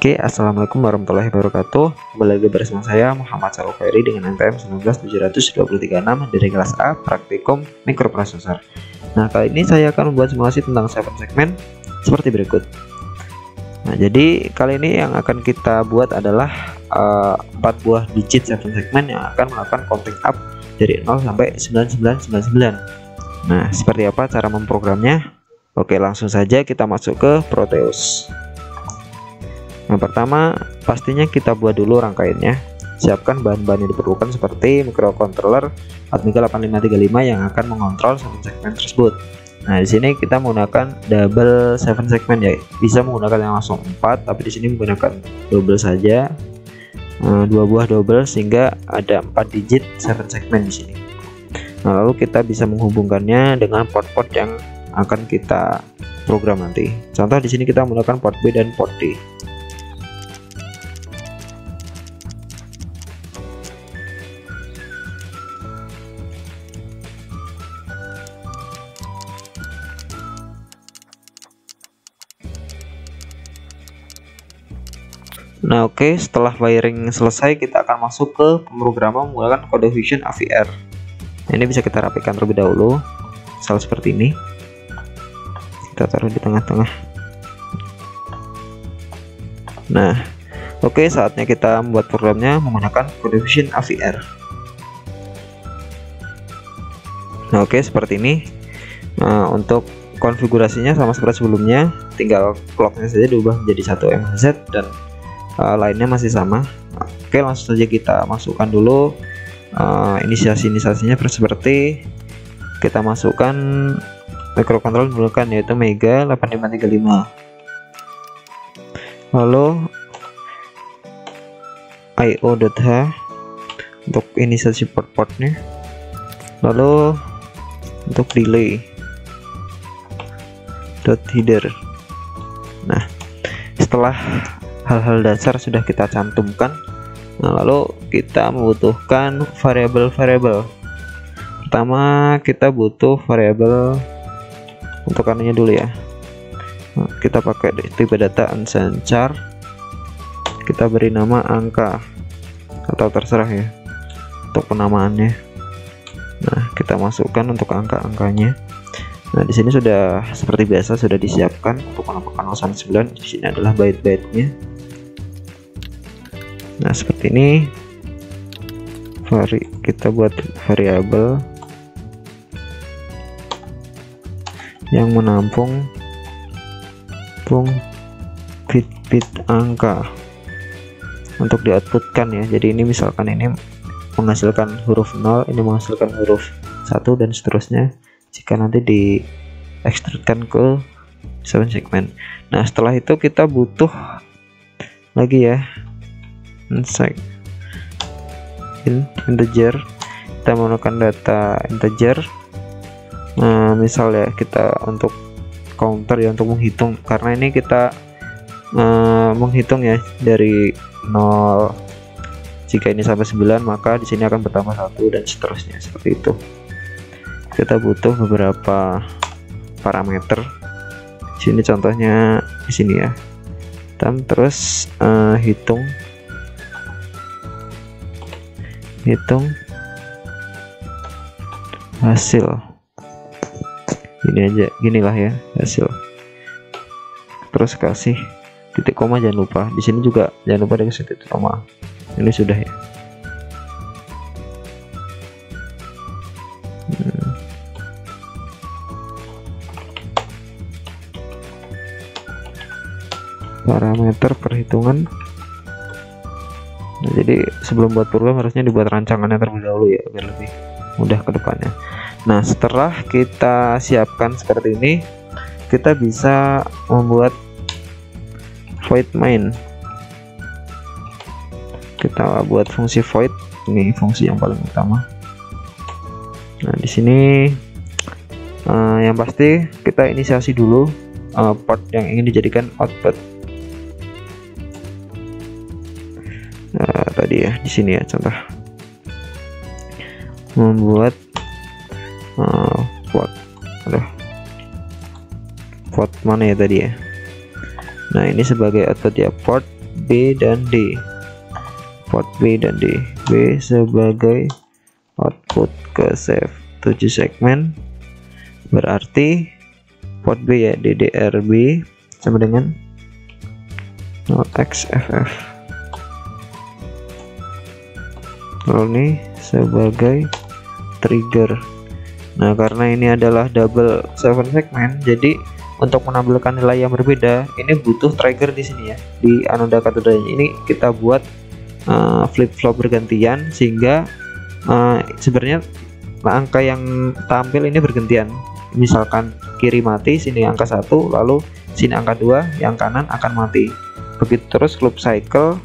Oke, assalamualaikum warahmatullahi wabarakatuh. Kembali lagi bersama saya Muhammad Salukhairi dengan NPM 19723 dari kelas A Praktikum Mikroprosesor. Nah, kali ini saya akan membuat simulasi tentang 7 segmen seperti berikut. Nah, jadi kali ini yang akan kita buat adalah 4 buah digit 7 segmen yang akan melakukan counting up dari 0 sampai 9999. Nah, seperti apa cara memprogramnya? Oke, langsung saja kita masuk ke Proteus. Yang pertama, pastinya kita buat dulu rangkaiannya. Siapkan bahan-bahan yang diperlukan seperti microcontroller Atmega 8535 yang akan mengontrol 7 segmen tersebut. Nah, di sini kita menggunakan double 7 segmen ya. Bisa menggunakan yang langsung 4, tapi di sini menggunakan double saja. 2 buah double sehingga ada 4 digit 7 segmen di sini. Nah, lalu kita bisa menghubungkannya dengan port-port yang akan kita program nanti. Contoh di sini kita menggunakan port B dan port D. Nah, oke, setelah wiring selesai kita akan masuk ke pemrograman menggunakan kode Fusion AVR. Nah, ini bisa kita rapikan terlebih dahulu, misal seperti ini. Kita taruh di tengah-tengah. Nah, oke, saatnya kita membuat programnya menggunakan kode Fusion AVR. Nah, oke, seperti ini. Nah, untuk konfigurasinya sama seperti sebelumnya, tinggal clocknya saja diubah menjadi 1 MHz dan lainnya masih sama. Oke, langsung saja kita masukkan dulu inisiasinya seperti kita masukkan microcontroller menggunakan yaitu Mega 8535, lalu io.h untuk inisiasi port-portnya, lalu untuk delay .header. Nah, setelah hal-hal dasar sudah kita cantumkan, nah lalu kita membutuhkan variabel-variabel. Pertama kita butuh variabel untuk anunya dulu ya. Nah, kita pakai tipe data unsigned char, kita beri nama angka atau terserah ya untuk penamaannya. Nah, kita masukkan untuk angka-angkanya. Nah, di sini sudah seperti biasa sudah disiapkan untuk menampilkan 09. Di sini adalah byte-byte-nya. Nah, seperti ini. Kita buat variabel yang menampung bit-bit angka untuk di-outputkan ya. Jadi ini misalkan ini menghasilkan huruf 0, ini menghasilkan huruf 1 dan seterusnya jika nanti diekstrudkan ke 7 segmen. Nah, setelah itu kita butuh lagi ya integer. Kita menggunakan data integer. Nah, misal ya kita untuk counter ya, untuk menghitung, karena ini kita menghitung ya dari 0. Jika ini sampai 9 maka di sini akan bertambah 1 dan seterusnya seperti itu. Kita butuh beberapa parameter. Di sini contohnya di sini ya. Dan terus hitung hasil. Ini aja, ginilah ya hasil. Terus kasih titik koma, jangan lupa. Di sini juga jangan lupa dikasih titik koma. Ini sudah ya. Parameter perhitungan. Nah, jadi sebelum buat program harusnya dibuat rancangannya terlebih dahulu ya agar lebih mudah ke depannya. Nah, setelah kita siapkan seperti ini, kita bisa membuat void main. Kita buat fungsi void, ini fungsi yang paling utama. Nah, di sini yang pasti kita inisiasi dulu port yang ingin dijadikan output. Tadi ya di sini ya, contoh membuat port mana ya tadi ya. Nah, ini sebagai output ya, port B dan D. Port B dan D. B sebagai output ke save 7 segmen, berarti port B ya, DDR-B sama dengan 0xFF. Lalu ini sebagai trigger. Nah, karena ini adalah double 7 segmen, jadi untuk menampilkan nilai yang berbeda, ini butuh trigger di sini ya. Di anoda katodanya ini kita buat flip-flop bergantian, sehingga sebenarnya angka yang tampil ini bergantian. Misalkan kiri mati, sini angka 1, lalu sini angka 2, yang kanan akan mati. Begitu terus loop cycle.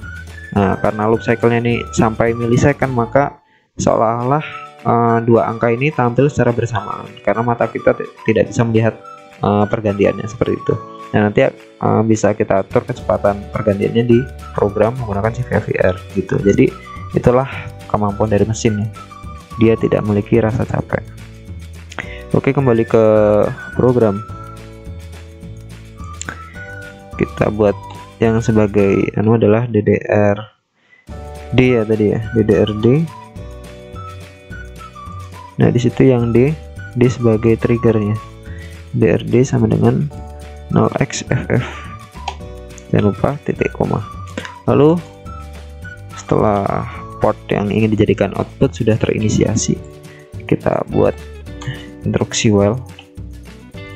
Nah, karena loop cycle-nya ini sampai milisecond, maka seolah-olah dua angka ini tampil secara bersamaan karena mata kita tidak bisa melihat pergantiannya seperti itu. Nah, nanti bisa kita atur kecepatan pergantiannya di program menggunakan CVR gitu. Jadi itulah kemampuan dari mesinnya. Dia tidak memiliki rasa capek. Oke, kembali ke program. Kita buat yang sebagai adalah DDR-D ya tadi ya, DDR-D. Nah, di situ yang D sebagai triggernya. DRD sama dengan 0xFF. Jangan lupa titik koma. Lalu setelah port yang ingin dijadikan output sudah terinisiasi, kita buat instruksi while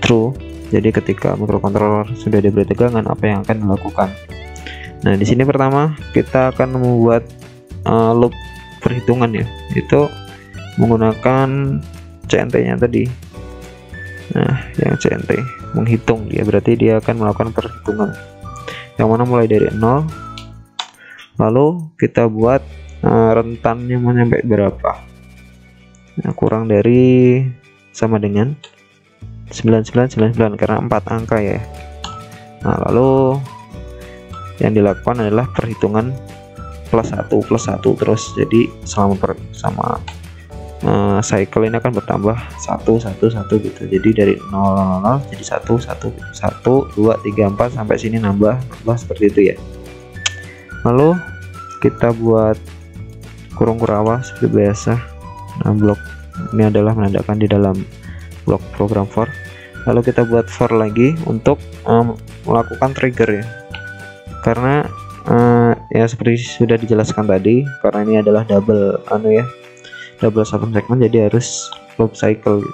true. Jadi ketika microcontroller sudah diberi tegangan, apa yang akan dilakukan? Nah, di sini pertama kita akan membuat loop perhitungan ya, itu menggunakan CNT-nya tadi. Nah, yang CNT menghitung dia, berarti dia akan melakukan perhitungan yang mana mulai dari 0, lalu kita buat rentannya mau sampai berapa. Nah, kurang dari sama dengan 9999 karena 4 angka ya. Nah, lalu yang dilakukan adalah perhitungan plus 1 terus. Jadi selama cycle ini akan bertambah 1 gitu. Jadi dari 0 jadi 1 2 3 4 sampai sini nambah seperti itu ya. Lalu kita buat kurung kurawa seperti biasa. Nah, blok ini adalah menandakan di dalam blok program for. Lalu kita buat for lagi untuk melakukan trigger ya. Karena ya seperti sudah dijelaskan tadi, karena ini adalah double double 7 segmen, jadi harus loop cycle.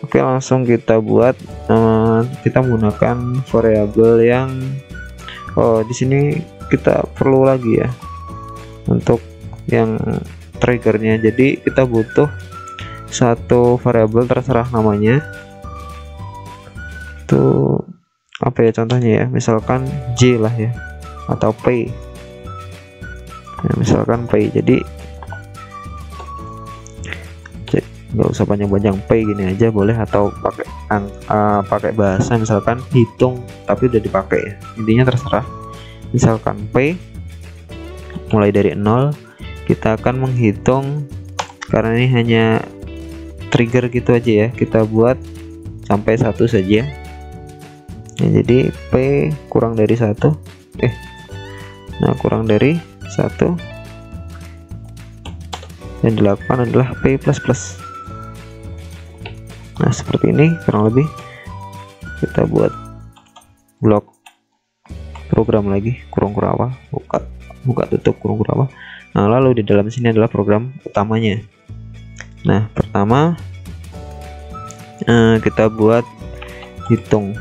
Oke, langsung kita buat kita menggunakan variabel yang di sini kita perlu lagi ya untuk yang triggernya. Jadi kita butuh satu variabel, terserah namanya itu apa ya contohnya ya, misalkan J lah ya, atau P ya, misalkan P. Jadi nggak usah panjang-panjang, P gini aja boleh, atau pakai bahasa misalkan hitung tapi udah dipakai ya, intinya terserah. Misalkan P mulai dari 0, kita akan menghitung, karena ini hanya trigger gitu aja ya, kita buat sampai 1 saja ya, jadi P kurang dari 1 kurang dari 1, yang dilakukan adalah P++. Nah, seperti ini kurang lebih. Kita buat blok program lagi, kurung kurawa, buka tutup kurung kurawa. Nah, lalu di dalam sini adalah program utamanya. Nah, pertama kita buat hitung.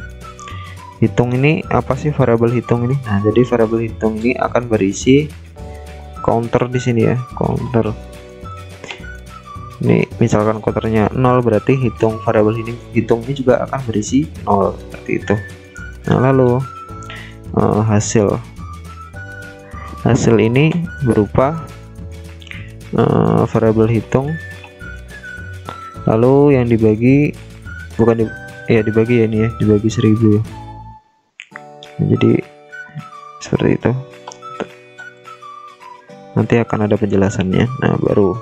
Hitung ini apa sih variabel hitung ini? Nah, jadi variabel hitung ini akan berisi counter di sini ya, counter. Ini misalkan counternya 0, berarti hitung variabel hitung ini juga akan berisi 0 seperti itu. Nah, lalu hasil ini berupa variabel hitung, lalu yang dibagi dibagi ya, ini ya, dibagi 1000 ya. Nah, jadi seperti itu, nanti akan ada penjelasannya. Nah, baru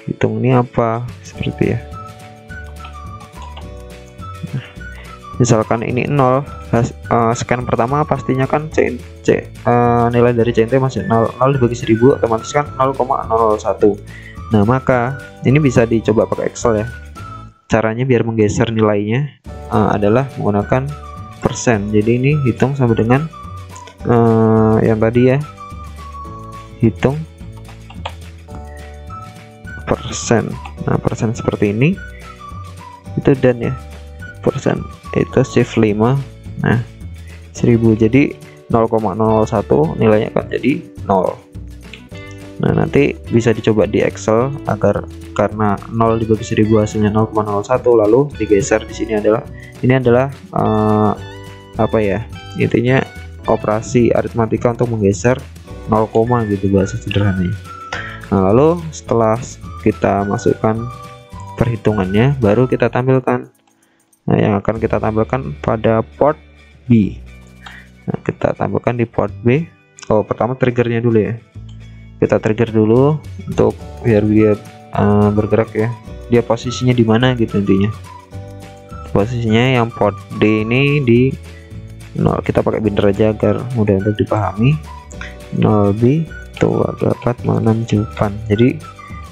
hitung ini apa, seperti ya. Nah, misalkan ini 0, scan pertama pastinya kan nilai dari CNT masih 0 dibagi 1000 otomatis kan 0,001. Nah maka ini bisa dicoba pakai Excel ya. Caranya biar menggeser nilainya adalah menggunakan persen. Jadi ini hitung sama dengan yang tadi ya, hitung persen. Nah persen seperti ini itu, dan ya persen itu shift 5. Nah 1000 jadi 0,001 nilainya kan jadi 0. Nah nanti bisa dicoba di Excel agar, karena 0 dibagi 1000 hasilnya 0,01, lalu digeser di sini adalah, ini adalah apa ya, intinya operasi aritmatika untuk menggeser 0, gitu bahasa sederhananya. Nah lalu setelah kita masukkan perhitungannya baru kita tampilkan. Nah yang akan kita tampilkan pada port B. Nah kita tampilkan di port B. Pertama triggernya dulu ya, kita trigger dulu untuk biar dia bergerak ya, dia posisinya di mana gitu. Intinya posisinya yang port D ini di 0, kita pakai binder aja agar mudah untuk dipahami. 0B tuh dapat menunjukkan. Jadi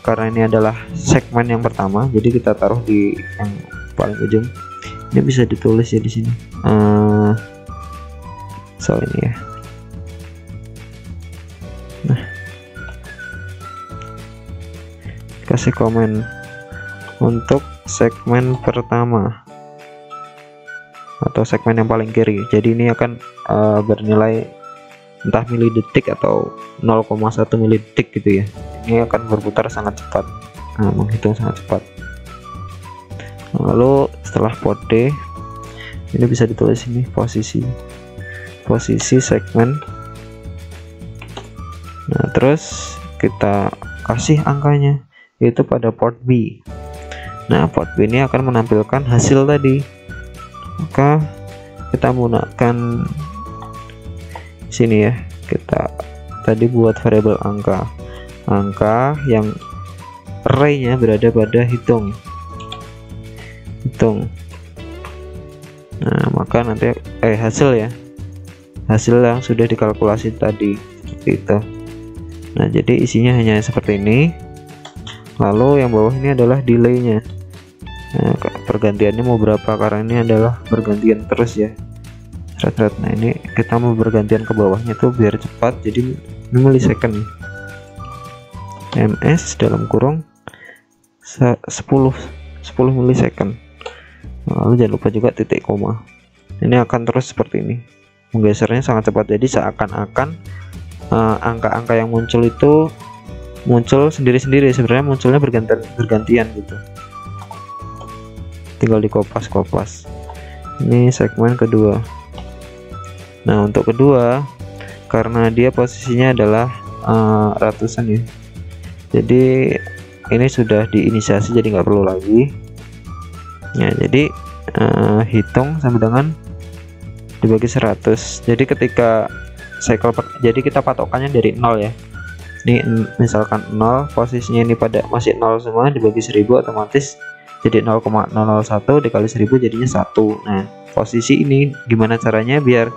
karena ini adalah segmen yang pertama, jadi kita taruh di yang paling ujung. Ini bisa ditulis ya di sini. So ini ya. Nah, kasih komen untuk segmen pertama atau segmen yang paling kiri. Jadi ini akan bernilai entah milidetik atau 0,1 milidetik gitu ya. Ini akan berputar sangat cepat, menghitung sangat cepat. Lalu setelah port D ini bisa ditulis ini posisi segmen. Nah terus kita kasih angkanya yaitu pada port B. Nah port B ini akan menampilkan hasil tadi, maka kita menggunakan sini ya, kita tadi buat variabel angka yang array-nya berada pada hitung. Nah maka nanti hasil ya, hasil yang sudah dikalkulasi tadi itu. Nah jadi isinya hanya seperti ini. Lalu yang bawah ini adalah delay-nya. Nah pergantiannya mau berapa, karena ini adalah bergantian terus ya. Nah ini kita mau bergantian ke bawahnya tuh biar cepat, jadi milisecond ms dalam kurung 10 milisecond. Lalu jangan lupa juga titik koma. Ini akan terus seperti ini, menggesernya sangat cepat. Jadi seakan-akan angka-angka yang muncul itu muncul sendiri-sendiri, sebenarnya munculnya bergantian gitu, tinggal dikopas. Ini segmen kedua. Nah untuk kedua, karena dia posisinya adalah ratusan ya, jadi ini sudah diinisiasi, jadi nggak perlu lagi ya. Jadi hitung sama dengan dibagi 100. Jadi ketika cycle jadi kita patokannya dari 0 ya. Ini misalkan 0, posisinya ini pada masih 0 semua, dibagi 1000 otomatis jadi 0,001 dikali 1000 jadinya 1. Nah posisi ini gimana caranya biar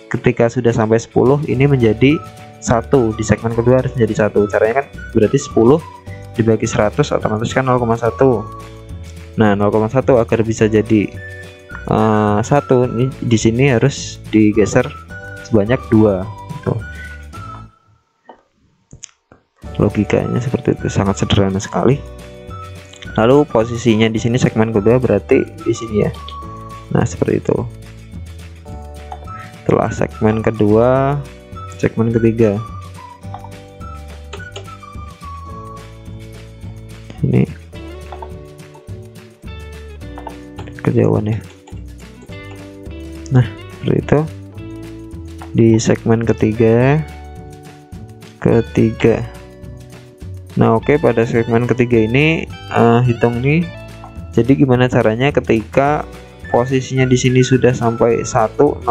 ketika sudah sampai 10 ini menjadi 1, di segmen kedua harus menjadi 1. Caranya kan berarti 10 dibagi 100 otomatis kan 0,1. Nah 0,1 agar bisa jadi 1 ini di sini harus digeser sebanyak 2 gitu. Logikanya seperti itu, sangat sederhana sekali. Lalu posisinya di sini segmen kedua berarti di sini ya. Nah seperti itu. Setelah segmen kedua, segmen ketiga. Ini kejauhan ya. Nah seperti itu di segmen ketiga. Nah oke, pada segmen ketiga ini hitung nih. Jadi gimana caranya ketika posisinya di sini sudah sampai 100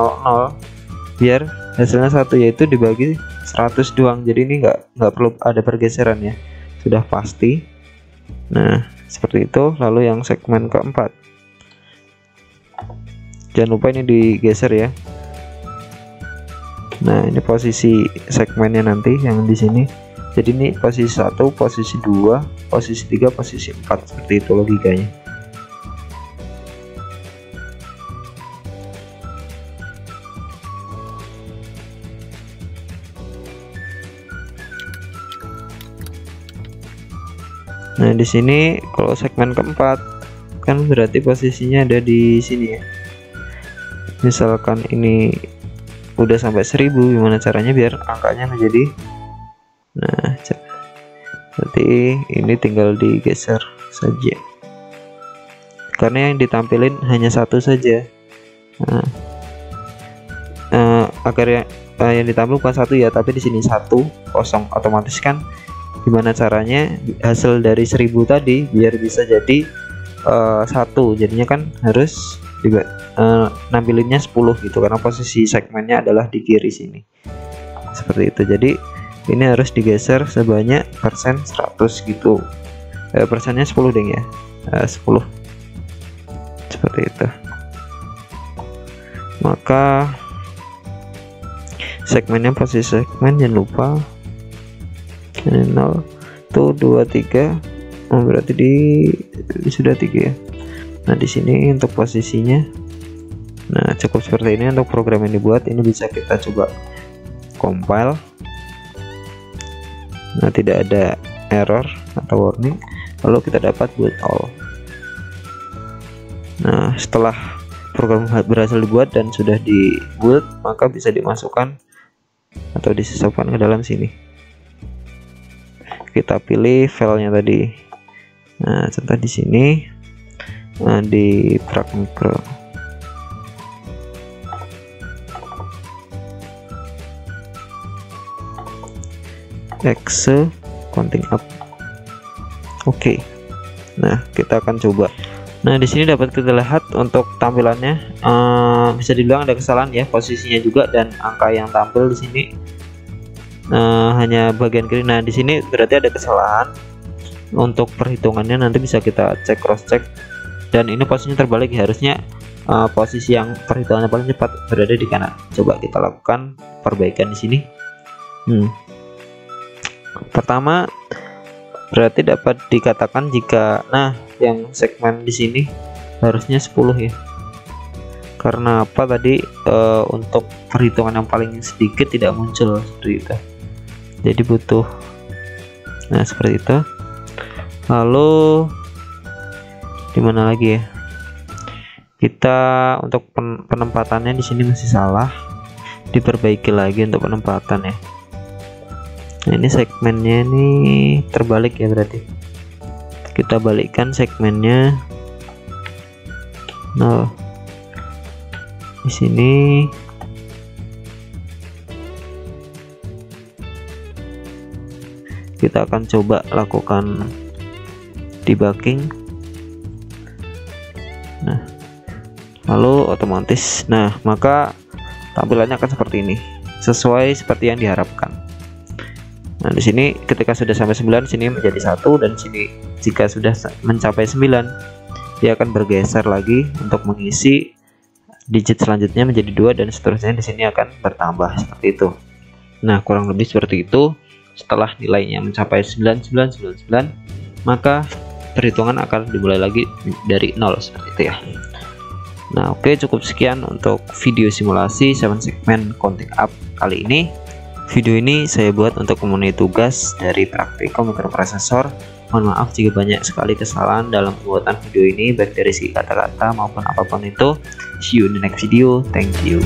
biar hasilnya 1, yaitu dibagi 100 doang. Jadi ini nggak perlu ada pergeseran ya, sudah pasti. Nah seperti itu. Lalu yang segmen keempat, jangan lupa ini digeser ya. Nah, ini posisi segmennya nanti yang di sini. Jadi ini posisi 1, posisi 2, posisi 3, posisi 4, seperti itu logikanya. Nah, di sini kalau segmen keempat kan berarti posisinya ada di sini ya. Misalkan ini udah sampai 1000, gimana caranya biar angkanya menjadi, nah berarti ini tinggal digeser saja karena yang ditampilin hanya satu saja. Nah, agar yang ditampil bukan satu ya, tapi di sini 1 kosong, otomatis kan gimana caranya hasil dari 1000 tadi biar bisa jadi 1, jadinya kan harus juga nampilinnya 10 gitu, karena posisi segmennya adalah di kiri sini seperti itu. Jadi ini harus digeser sebanyak persen 100 gitu, persennya 10 deh ya, 10 seperti itu. Maka segmennya, posisi segmen jangan lupa ini 0 tuh 2 3, berarti di sudah 3 ya. Nah, di sini untuk posisinya, nah cukup seperti ini untuk program yang dibuat. Ini bisa kita coba compile. Nah, tidak ada error atau warning, lalu kita dapat build all. Nah, setelah program berhasil dibuat dan sudah di build, maka bisa dimasukkan atau disisipkan ke dalam sini. Kita pilih filenya tadi. Nah, contoh di sini, nah, di Prac Micro. Exe counting up. Oke. Nah, kita akan coba. Nah, di sini dapat kita lihat untuk tampilannya, bisa dibilang ada kesalahan ya, posisinya juga dan angka yang tampil di sini hanya bagian kiri. Nah, di sini berarti ada kesalahan. Untuk perhitungannya nanti bisa kita cek, cross check, dan ini posisinya terbalik ya, harusnya posisi yang perhitungannya paling cepat berada di kanan. Coba kita lakukan perbaikan di sini. Pertama, berarti dapat dikatakan jika, nah, yang segmen di sini harusnya 10 ya. Karena apa tadi, untuk perhitungan yang paling sedikit tidak muncul seperti itu. Jadi butuh, nah seperti itu. Lalu dimana lagi ya? Kita untuk penempatannya di sini masih salah, diperbaiki lagi untuk penempatan ya. Nah, ini segmennya ini terbalik ya, berarti kita balikkan segmennya. Nah, di sini kita akan coba lakukan debugging. Nah, lalu otomatis, nah maka tampilannya akan seperti ini, sesuai seperti yang diharapkan. Nah, di sini ketika sudah sampai 9, sini menjadi 1, dan sini jika sudah mencapai 9, dia akan bergeser lagi untuk mengisi digit selanjutnya menjadi 2, dan seterusnya di sini akan bertambah seperti itu. Nah, kurang lebih seperti itu. Setelah nilainya mencapai 9999, maka perhitungan akan dimulai lagi dari 0 seperti itu ya. Nah, oke, cukup sekian untuk video simulasi 7 segmen counting up kali ini. Video ini saya buat untuk memenuhi tugas dari Praktikum Mikroprosesor. Mohon maaf jika banyak sekali kesalahan dalam pembuatan video ini, baik dari segi kata-kata maupun apapun itu. See you in the next video. Thank you.